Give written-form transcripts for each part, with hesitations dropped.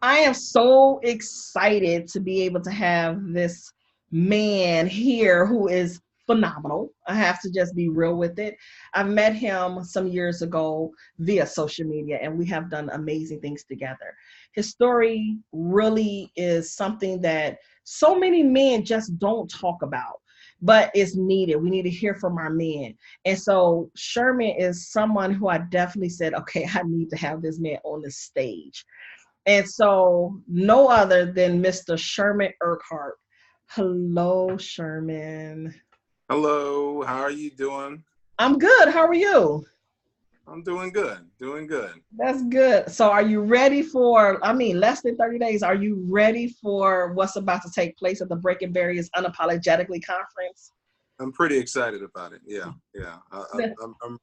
I am so excited to be able to have this man here who is phenomenal. I have to just be real with it. I met him some years ago via social media, and we have done amazing things together. His story really is something that so many men just don't talk about, but it's needed. We need to hear from our men. And so Sherman is someone who I definitely said, okay, I need to have this man on the stage. And so, no other than Mr. Sherman Urquart. Hello, Sherman. Hello, how are you doing? I'm good. How are you? I'm doing good, doing good. That's good. So, are you ready for, less than 30 days? Are you ready for what's about to take place at the Breaking Barriers Unapologetically conference? I'm pretty excited about it. Yeah, yeah. I'm I'm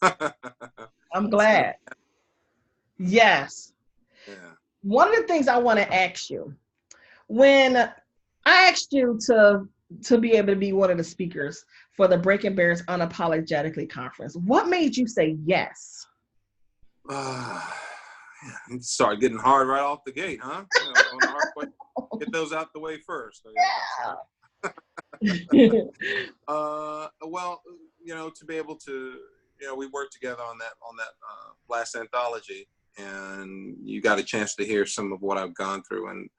it's gonna, glad. Yes. yeah. One of the things I want to ask you, when I asked you to be able to be one of the speakers for the Breaking Bears Unapologetically conference, what made you say yes? Uh, yeah, it started getting hard right off the gate, huh? On the hard way. Get those out the way first. Well, to be able to, we worked together on that last anthology, and you got a chance to hear some of what I've gone through, and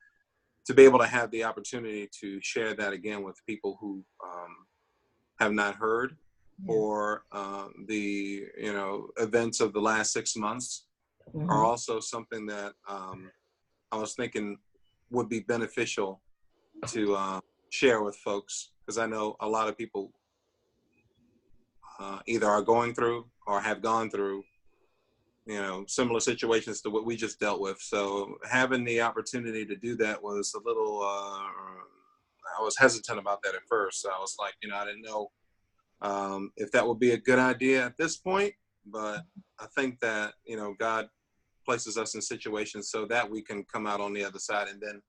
to be able to have the opportunity to share that again with people who have not heard, Yeah. or the events of the last 6 months are Mm-hmm. also something that I was thinking would be beneficial to share with folks, because I know a lot of people either are going through or have gone through similar situations to what we just dealt with. So having the opportunity to do that was a little I was hesitant about that at first. So I was like, I didn't know if that would be a good idea at this point, but I think that God places us in situations so that we can come out on the other side, and then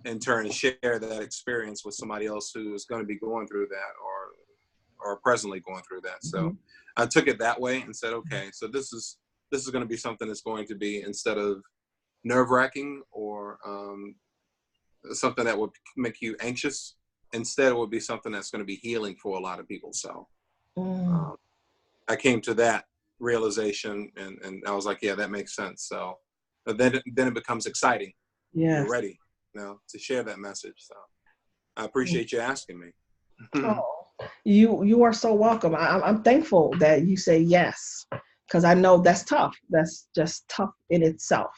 in turn share that experience with somebody else who is going to be going through that, or presently going through that. Mm-hmm. So I took it that way and said, okay, so this is going to be something that's going to be, instead of nerve-wracking or something that would make you anxious, instead it would be something that's going to be healing for a lot of people. So Mm. um, I came to that realization, and I was like, yeah, that makes sense. So but then it becomes exciting when you're Yes. ready, to share that message. So I appreciate you asking me. Oh, you are so welcome. I'm thankful that you say yes, because I know that's tough. That's just tough in itself.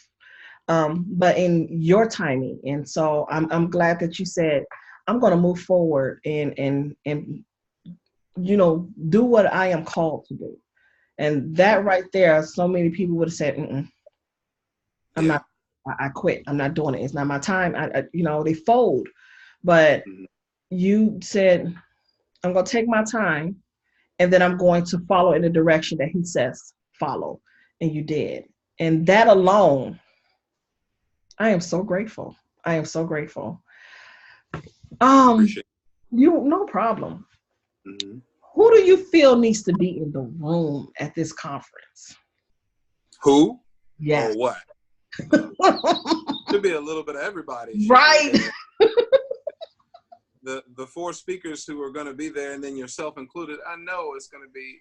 But in your timing, and so I'm glad that you said I'm going to move forward and do what I am called to do. And that right there, so many people would have said, mm-mm, I'm Yeah. not. I quit. I'm not doing it. It's not my time. They fold. But Mhm. you said, I'm going to take my time, and then I'm going to follow in the direction that he says follow. And you did. And that alone, I am so grateful. I am so grateful. Um, Appreciate you no problem. it. Who do you feel needs to be in the room at this conference? Who Yes. or what? Uh, should be a little bit of everybody should be Right. there. The four speakers who are going to be there, and then yourself included, I know it's going to be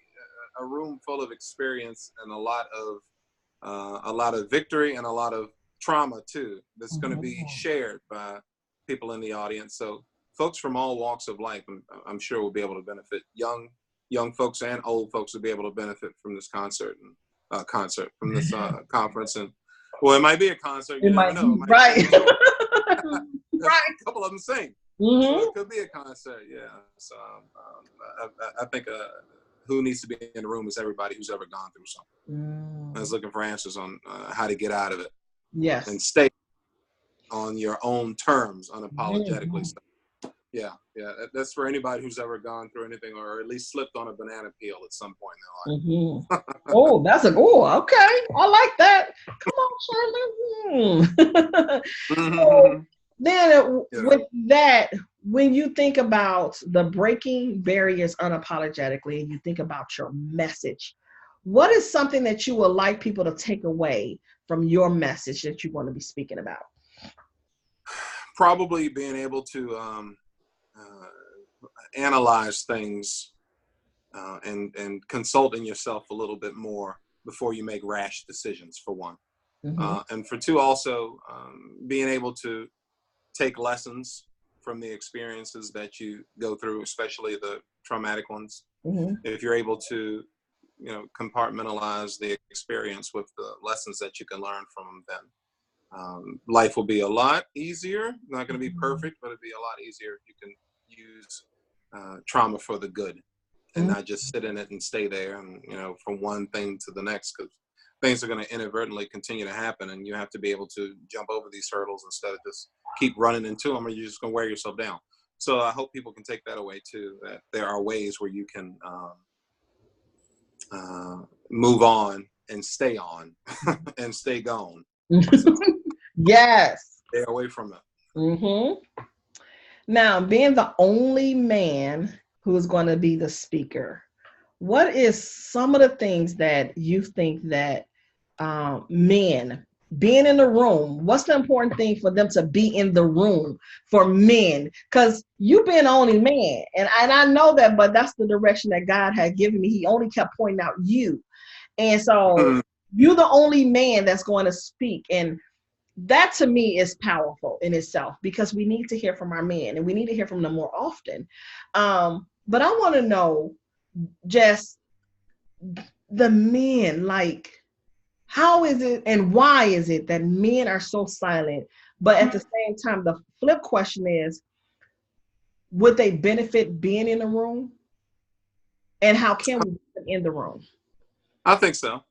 a room full of experience, and a lot of victory, and a lot of trauma too, that's going to be Mhm. shared by people in the audience. So folks from all walks of life, I'm sure, will be able to benefit. Young folks and old folks will be able to benefit from this concert from this conference. And well, it might be a concert, you It never might know, it be might be right. a tour, because Right. a couple of them sing, so Hmm. it could be a concert. Yeah. So I think who needs to be in the room is everybody who's ever gone through something, and is Mm. looking for answers on how to get out of it and Yes. stay on your own terms, unapologetically. Mhm. So, yeah, yeah, that's for anybody who's ever gone through anything, or at least slipped on a banana peel at some point Hmm. Oh, okay. I like that. Come on, Shirley. in their So life. then, Yeah. with that, when you think about the breaking barriers unapologetically, and you think about your message, what is something that you would like people to take away from your message that you want to be speaking about? probably being able to analyze things and consulting yourself a little bit more before you make rash decisions, for one. Mm-hmm. And for two, also being able to take lessons from the experiences that you go through, especially the traumatic ones. Mm-hmm. If you're able to, compartmentalize the experience with the lessons that you can learn from them, life will be a lot easier. Not going to be perfect, but it'll be a lot easier if you can use trauma for the good and Mm-hmm. not just sit in it and stay there and, from one thing to the next, because things are going to inadvertently continue to happen, and you have to be able to jump over these hurdles instead of just keep running into them, or you're just going to wear yourself down. So I hope people can take that away too, that there are ways where you can move on and stay gone. So Yes. stay away from it. Mm-hmm. Now, being the only man who is going to be the speaker, what is some of the things that you think that men being in the room, what's the important thing for them to be in the room for men? Because you being the only man, and I know that, but that's the direction that God had given me. He only kept pointing out you. And so you're the only man that's going to speak. And that to me is powerful in itself, because we need to hear from our men and we need to hear from them more often. But I want to know just the men, like, how is it and why is it that men are so silent? But at the same time, the flip question is, would they benefit being in the room? And how can we get them in the room? I think so,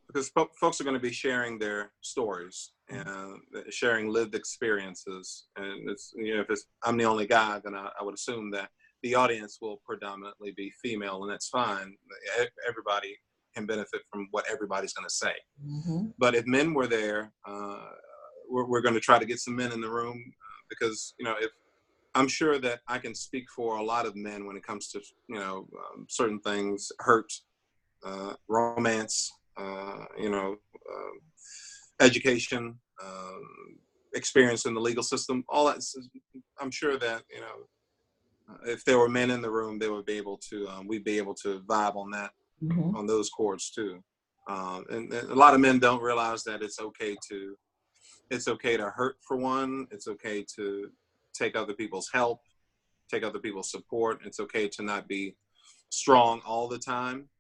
because folks are going to be sharing their stories and sharing lived experiences. And it's, if I'm the only guy, then I would assume that the audience will predominantly be female, and that's fine. Everybody can benefit from what everybody's going to say. Mm-hmm. But if men were there, we're going to try to get some men in the room, because if I'm sure that I can speak for a lot of men when it comes to certain things, hurt, romance, education, experience in the legal system, all that. I'm sure that if there were men in the room, they would be able to. We'd be able to vibe on that, Mm-hmm. on those chords too. And a lot of men don't realize that it's okay to hurt for one. It's okay to take other people's help, take other people's support. It's okay to not be strong all the time.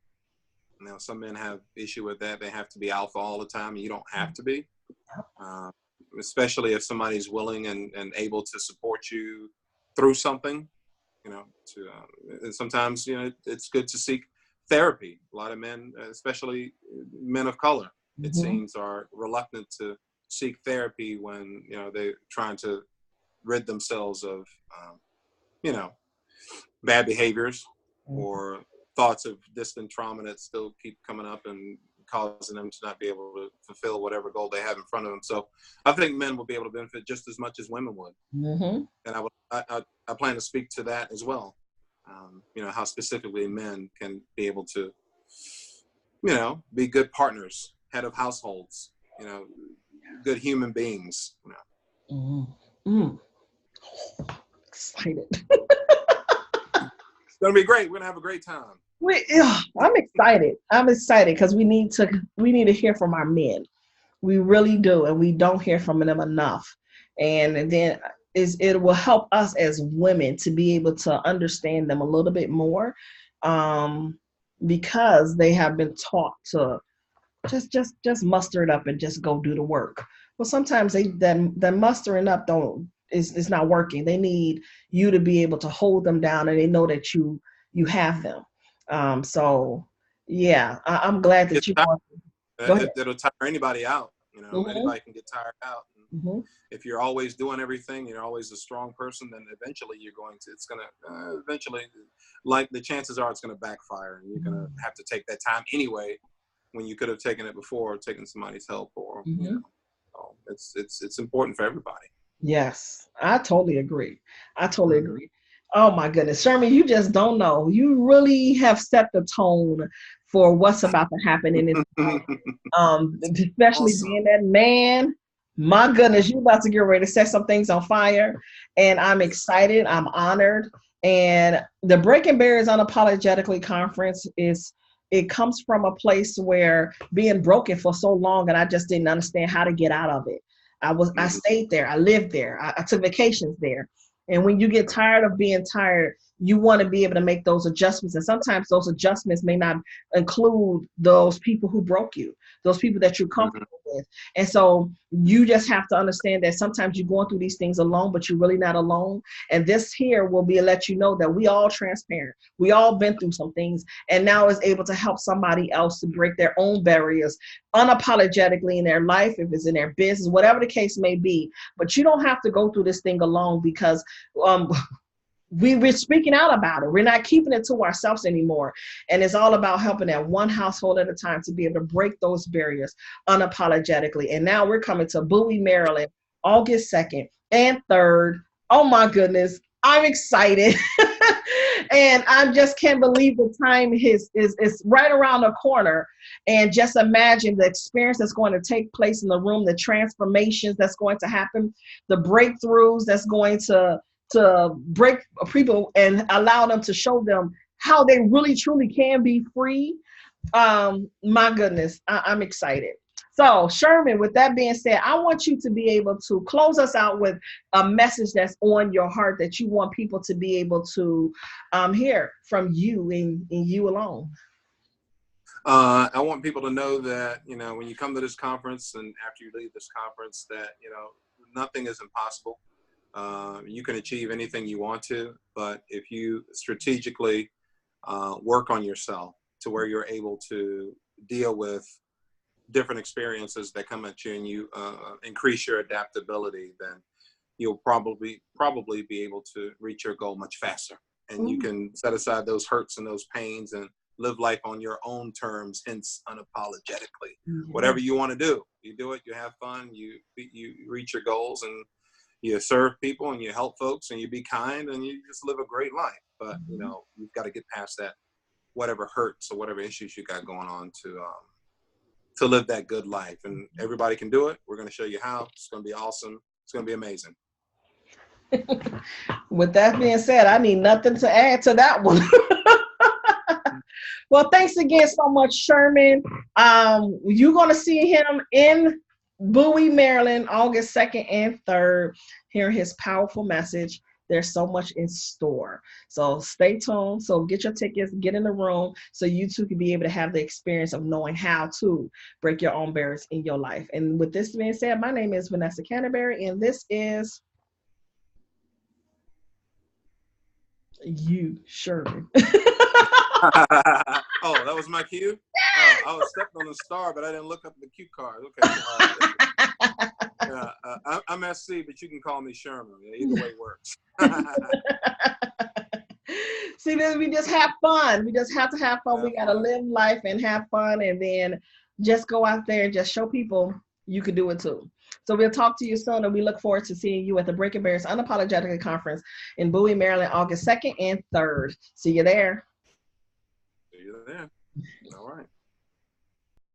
Some men have issue with that. They have to be alpha all the time, and you don't have to be. Uh, Especially if somebody's willing and able to support you through something. And sometimes it's good to seek therapy. A lot of men, especially men of color, it Mm-hmm. seems, are reluctant to seek therapy when they're trying to rid themselves of you know bad behaviors or thoughts of distant trauma that still keep coming up and causing them to not be able to fulfill whatever goal they have in front of them. So I think men will be able to benefit just as much as women would. Mm-hmm. And I plan to speak to that as well. How specifically men can be able to, be good partners, head of households, good human beings. Mm-hmm. Mm. Excited. It's gonna be great. We're gonna have a great time. I'm excited. I'm excited because we need to hear from our men. We really do, and we don't hear from them enough. And then it will help us as women to be able to understand them a little bit more, because they have been taught to just muster it up and just go do the work. Well, sometimes that mustering up don't is not working. They need you to be able to hold them down, and they know that you have them. So yeah, I'm glad Get that you tired. want. Go ahead. It'll tire anybody out. Mm-hmm. Anybody can get tired out. And Mm-hmm. if you're always doing everything, you're always a strong person, then eventually it's going to, eventually, like the chances are it's going to backfire, and you're going to have to take that time anyway, when you could have taken it before, or taken somebody's help, or, Mm-hmm. so it's important for everybody. Yes, I totally agree. I totally agree. Oh my goodness, Sherman, you just don't know. You really have set the tone for what's about to happen in this life. Especially Awesome. being that man. My goodness, you about to get ready to set some things on fire. And I'm excited. I'm honored. And the Breaking Barriers Unapologetically conference is, it comes from a place where being broken for so long and I just didn't understand how to get out of it. I Mm-hmm. stayed there, I lived there, I took vacations there. And when you get tired of being tired, you want to be able to make those adjustments. And sometimes those adjustments may not include those people who broke you, those people that you're Mm-hmm. comfortable with. And so you just have to understand that sometimes you're going through these things alone, but you're really not alone. And this here will be let you know that we all transparent. We all been through some things and now is able to help somebody else to break their own barriers unapologetically in their life, if it's in their business, whatever the case may be. But you don't have to go through this thing alone because um, we're speaking out about it. We're not keeping it to ourselves anymore. And it's all about helping that one household at a time to be able to break those barriers unapologetically. And now we're coming to Bowie, Maryland, August 2nd and 3rd. Oh my goodness. I'm excited. And I just can't believe the time is right around the corner. And just imagine the experience that's going to take place in the room, the transformations that's going to happen, the breakthroughs that's going to break people and allow them to show them how they really truly can be free. My goodness, I'm excited. So, Sherman, with that being said, I want you to be able to close us out with a message that's on your heart that you want people to be able to hear from you and you alone. I want people to know that, when you come to this conference and after you leave this conference, that, nothing is impossible. You can achieve anything you want to, but if you strategically work on yourself to where you're able to deal with different experiences that come at you and you increase your adaptability, then you'll probably be able to reach your goal much faster. And you Ooh. can set aside those hurts and those pains and live life on your own terms, hence unapologetically. Yeah. Whatever you want to do, you do it, you have fun, you reach your goals, and you serve people and you help folks and you be kind and you just live a great life. But Mhm. you've got to get past that, whatever hurts or whatever issues you got going on, to live that good life. And everybody can do it. We're going to show you how. It's going to be awesome. It's going to be amazing. With that being said, I need nothing to add to that one. Well, thanks again so much, Sherman. You're going to see him in Bowie, Maryland, August 2nd and 3rd. Hear his powerful message. There's so much in store. So stay tuned. So get your tickets, get in the room so you too can be able to have the experience of knowing how to break your own barriers in your life. And with this being said, my name is Vanessa Canterbury, and this is you, Sherman. Oh, that was my cue. I was stepping on the star, but I didn't look up the cue card. Okay. I'm SC, but you can call me Sherman. Yeah, either way works. See, then we just have fun. We just have to have fun. We Have got to fun. live life and have fun, and then just go out there and just show people you can do it too. So we'll talk to you soon, and we look forward to seeing you at the Breaking Barriers Unapologetically Conference in Bowie, Maryland, August 2nd and 3rd. See you there. See you there. All right.